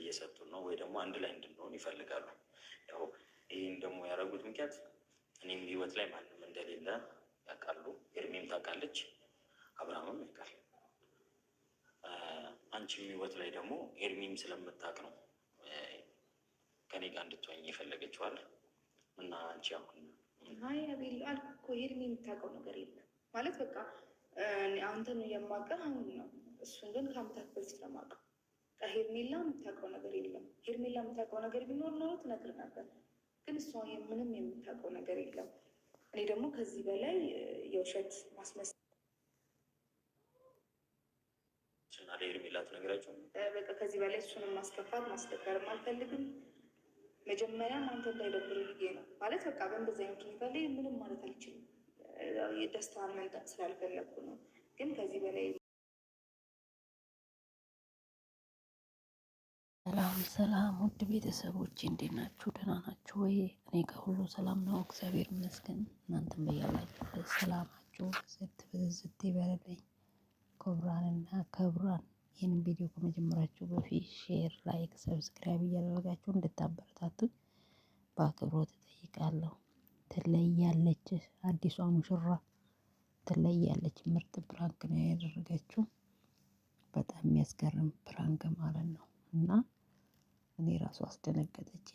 እየሰጡን ነው ወይ ደግሞ አንድ ላይ እንድንሆን ይፈልጋሉ። ያው ይህን ደግሞ ያደረጉት ምክንያት እኔም ህይወት ላይ ማንም እንደሌለ ያውቃሉ። ኤርሚም ታውቃለች፣ አብርሃምም ያውቃል። አንቺም ህይወት ላይ ደግሞ ኤርሚም ስለምታውቅ ነው ከኔ ጋር እንድትሆኝ የፈለገችዋል። እና አንቺ አሁን አይ አቤል አልኩህ እኮ ኤርሚ የምታውቀው ነገር የለም ማለት በቃ አንተን የማውቅህ አሁን ነው። እሱን ግን ከአመታት በፊት ነው የማውቀው። ሄርሜላ የምታውቀው ነገር የለም። ሄርሜላ የምታውቀው ነገር ቢኖር ኖሮ ትነግር ነበር፣ ግን እሷ ምንም የምታውቀው ነገር የለም። እኔ ደግሞ ከዚህ በላይ የውሸት ማስመሰል ሄርሜላ ትነግራቸው በቃ ከዚህ በላይ እሱንም ማስከፋት ማስደበርም አልፈልግም። መጀመሪያም አንተ እንዳይደብር ብዬ ነው ማለት በቃ በእንደዚህ አይነት ሁኔታ ላይ ምንም ማለት አልችልም። የደስታን መንጠቅ ስላልፈለግኩ ነው። ግን ከዚህ በላይ ሰላም ውድ ቤተሰቦች እንዴት ናችሁ? ደህና ናችሁ ወይ? እኔ ጋር ሁሉ ሰላም ነው፣ እግዚአብሔር ይመስገን። እናንተም በያላችሁበት ሰላማችሁ ዝት ይበልልኝ። ክቡራንና ክቡራን ይህንን ቪዲዮ ከመጀመራችሁ በፊት ሼር፣ ላይክ፣ ሰብስክራይብ እያደረጋችሁ እንድታበረታቱኝ በአክብሮት እጠይቃለሁ። ትለያለች፣ አዲሷ ሙሽራ ትለያለች። ምርጥ ፕራንክ ነው ያደረገችው። በጣም የሚያስገርም ፕራንክ ማለት ነው እና እኔ ራሱ አስደነገጠች።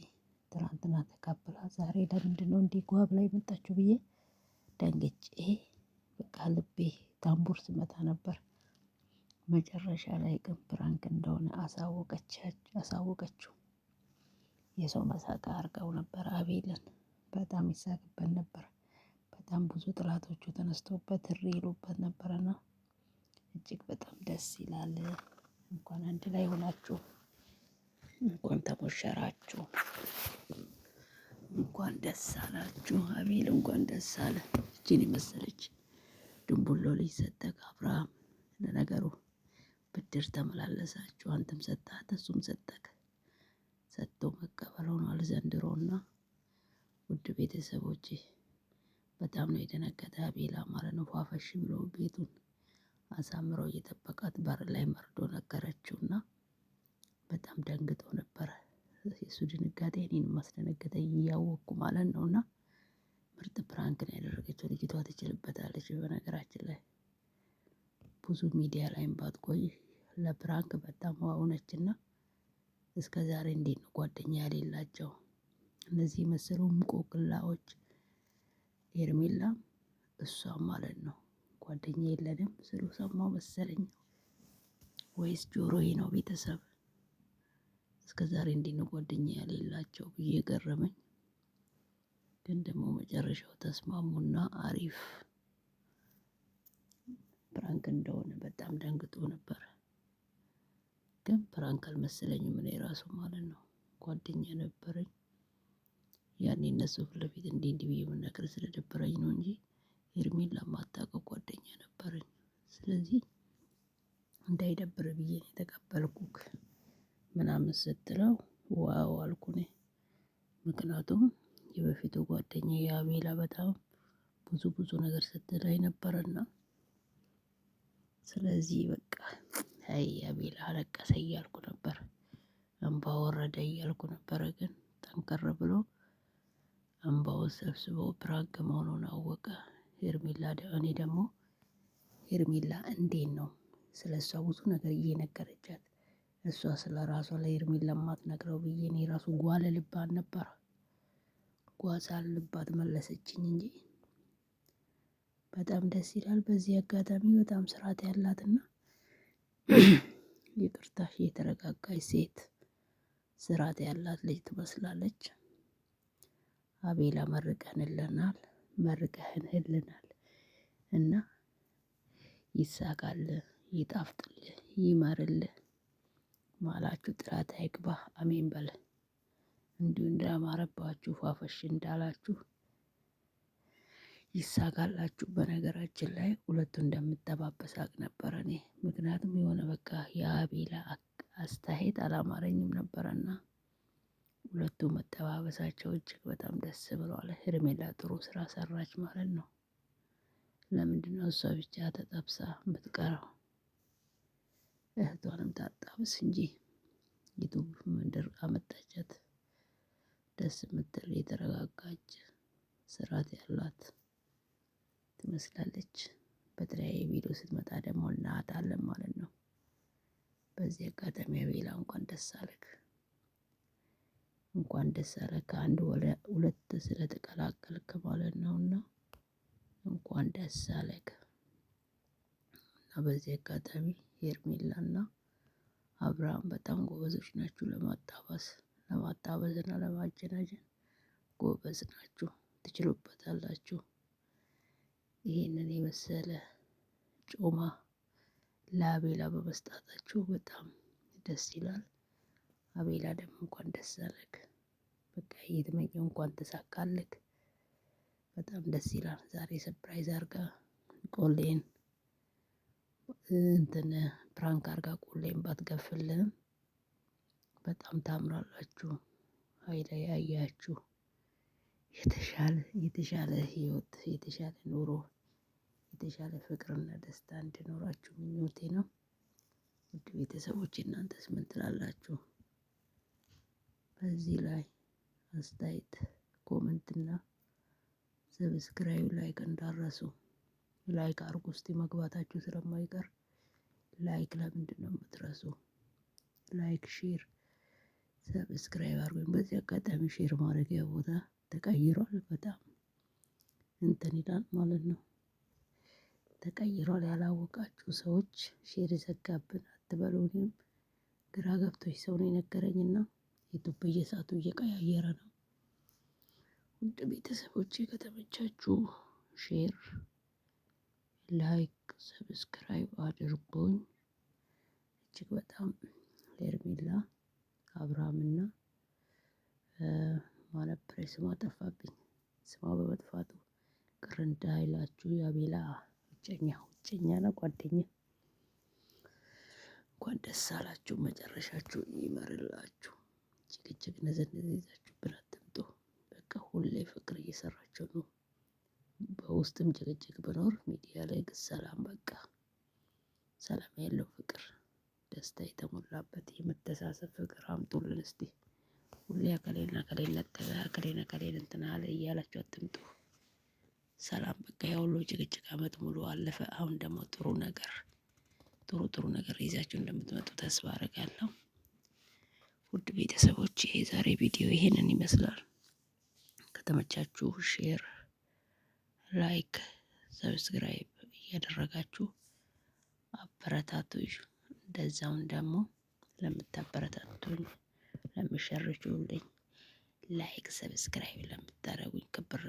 ትናንትና ተካብላ ዛሬ ለምንድን ነው እንዲህ ጓብ ላይ መጣችሁ ብዬ ደንግጬ በቃ ልቤ ታምቡር ስመታ ነበር። መጨረሻ ላይ ግን ፕራንክ እንደሆነ አሳወቀችው። የሰው መሳቂያ አድርገው ነበር አቤልን። በጣም ይሳቅበት ነበር። በጣም ብዙ ጥላቶቹ ተነስተውበት እሪ ይሉበት ነበረና እጅግ በጣም ደስ ይላል። እንኳን አንድ ላይ ሆናችሁ፣ እንኳን ተሞሸራችሁ፣ እንኳን ደስ አላችሁ። አቤል እንኳን ደስ አለ። እችን የመሰለች ድንቡሎ ልጅ ሰጠህ አብርሃም። ለነገሩ ብድር ተመላለሳችሁ። አንተም ሰጣት እሱም ሰጠክ። ሰጥቶ መቀበል ሆኗል ዘንድሮና ውድ ቤተሰቦቼ በጣም ነው የደነገጠ አቤላ ማለት ነው። ፏፈሽ ብሎ ቤቱን አሳምረው እየጠበቃት በር ላይ መርዶ ነገረችውና በጣም ደንግጦ ነበረ። የሱ ድንጋጤ እኔን ማስደነገጠኝ እያወቅኩ ማለት ነውና ምርጥ ፕራንክ ነው ያደረገችው። ልጅቷ ትችልበታለች። በነገራችን ላይ ብዙ ሚዲያ ላይም ባትቆይ ለፕራንክ በጣም ዋው ነችና እስከ ዛሬ እንዴት ነው ጓደኛ ያሌላቸው እነዚህ መሰሉ እንቆቅላዎች? ሄርሜላም እሷም ማለት ነው ጓደኛ የለንም ስሉ ሰማው መሰለኝ ወይስ ጆሮዬ ነው? ቤተሰብ እስከ ዛሬ እንዴት ነው ጓደኛ ያሌላቸው ብዬ ገረመኝ። ግን ደግሞ መጨረሻው ተስማሙና አሪፍ ፕራንክ እንደሆነ በጣም ደንግጦ ነበር። ግን ፕራንክ አልመሰለኝም እኔ ራሱ ማለት ነው። ጓደኛ ነበረኝ ያኔ እነሱ ፊት ለፊት እንዲህ ብዬ መናገር ስለደበረኝ ነው እንጂ ሄርሜላ የማታውቀው ጓደኛ ነበረኝ። ስለዚህ እንዳይደብር ብዬ ነው የተቀበልኩክ ምናምን ስትለው ዋው አልኩ እኔ። ምክንያቱም የበፊቱ ጓደኛዬ የአቤላ በጣም ብዙ ነገር ስትለኝ ነበረና ስለዚህ በቃ አይ አቤላ አለቀሰ እያልኩ ነበር፣ እንባ ወረደ እያልኩ ነበረ። ግን ጠንከር ብሎ እንባውን ሰብስቦ ፕራንክ መሆኑን አወቀ። ሄርሜላ እኔ ደግሞ ሄርሜላ እንዴት ነው ስለ እሷ ብዙ ነገር እየነገረቻት እሷ ስለ ራሷ ለሄርሜላ የማትነግረው ብዬ እኔ ራሱ ጓለ ልባት ነበር። ጓዛ ልባት መለሰችኝ እንጂ በጣም ደስ ይላል። በዚህ አጋጣሚ በጣም ስርዓት ያላትና ይቅርታሽ የተረጋጋች ሴት ስርዓት ያላት ልጅ ትመስላለች። አቤላ መርቀህንልናል እና ይሳካልህ፣ ይጣፍጥልህ፣ ይመርልህ። ማላችሁ ጥራት አይግባህ። አሜን በል። እንዲሁ እንዳማረባችሁ ፏፈሽ እንዳላችሁ ይሳካላችሁ። በነገራችን ላይ ሁለቱ እንደምጠባበስ አውቅ ነበር እኔ። ምክንያቱም የሆነ በቃ የአቤላ አስተያየት አላማረኝም ነበረና ሁለቱ መጠባበሳቸው እጅግ በጣም ደስ ብሏል። ሄርሜላ ጥሩ ስራ ሰራች ማለት ነው። ለምንድነው እሷ ብቻ ተጠብሳ የምትቀረው? እህቷንም ታጣብስ እንጂ ዩቱብ መንደር አመጣቻት። ደስ የምትል የተረጋጋች ስርዓት ያላት ትመስላለች። በተለያየ ቪዲዮ ስትመጣ ደግሞ እናያታለን ማለት ነው። በዚህ አጋጣሚ አቤላ እንኳን ደስ አለህ፣ እንኳን ደስ አለህ ከአንድ ሁለት ስለተቀላቀልክ ማለት ነውና እንኳን ደስ አለህ። እና በዚህ አጋጣሚ ሄርሜላና አብርሃም በጣም ጎበዞች ናችሁ። ለማጣበስ እና ለማጀናጀን ጎበዝ ናችሁ፣ ትችሉበታላችሁ። ይሄንን የመሰለ ጮማ ለአቤላ በመስጣታችሁ በጣም ደስ ይላል። አቤላ ደግሞ እንኳን ደስ አለህ። በቃ የተመኘው እንኳን ተሳካልህ። በጣም ደስ ይላል። ዛሬ ሰፕራይዝ አርጋ ቆሌን ፕራንክ አርጋ ቆሌን ባትገፍልህም በጣም ታምራላችሁ። አይለያያችሁ። የተሻለ ህይወት፣ የተሻለ ኑሮ፣ የተሻለ ፍቅርና ደስታ እንዲኖራችሁ ምኞቴ ነው። ውድ ቤተሰቦች እናንተስ ምን ትላላችሁ? በዚህ ላይ አስተያየት ኮመንትና ሰብስክራይብ ላይክ እንዳረሱ። ላይክ አርጉ እስቲ መግባታችሁ ስለማይቀር ላይክ ለምንድን ነው የምትረሱ? ላይክ ሼር ሰብስክራይብ አርጉኝ። በዚህ አጋጣሚ ሼር ማድረጊያ ቦታ ተቀይሯል። በጣም እንትን ይላል ማለት ነው። ተቀይሯል። ያላወቃችሁ ሰዎች ሼር የዘጋብን አትበሉ። እኔም ግራ ገብቶኝ ሰው ነው የነገረኝና ዩቱብ በየሰዓቱ እየቀያየረ ነው። ውድ ቤተሰቦቼ ከተመቻችሁ ሼር ላይክ ሰብስክራይብ አድርጉኝ። እጅግ በጣም ሄርሜላ አብርሃምና ማነበር ስሟ ጠፋብኝ። ስሟ በመጥፋቱ ቅር እንዳይላችሁ የአቤላ እጮኛ ነው ጓደኛ። እንኳን ደስ አላችሁ፣ መጨረሻችሁን ይመርላችሁ። ጭቅጭቅ ነዘነዝ ይዛችሁብን አትምጡ። በቃ ሁሌ ፍቅር እየሰራችሁ ነው። በውስጥም ጭቅጭቅ ብኖር ሚዲያ ላይ ግን ሰላም፣ በቃ ሰላም ያለው ፍቅር፣ ደስታ የተሞላበት የመተሳሰብ ፍቅር አምጡልን እስቲ። ሁሌ አከሌና አከሌን ነጠለ፣ አከሌን እንትን አለ እያላችሁ አትምጡ። ሰላም በቃ የሁሉ ጭቅጭቅ አመት ሙሉ አለፈ። አሁን ደግሞ ጥሩ ነገር ይዛችሁ እንደምትመጡ ተስፋ አደርጋለሁ። ውድ ቤተሰቦች የዛሬ ቪዲዮ ይሄንን ይመስላል። ከተመቻችሁ ሼር ላይክ ሰብስክራይብ እያደረጋችሁ አበረታቱኝ። እንደዛውን ደግሞ ለምታበረታቱኝ፣ ለምሸርቹልኝ ላይክ ሰብስክራይብ ለምታደርጉኝ ክብር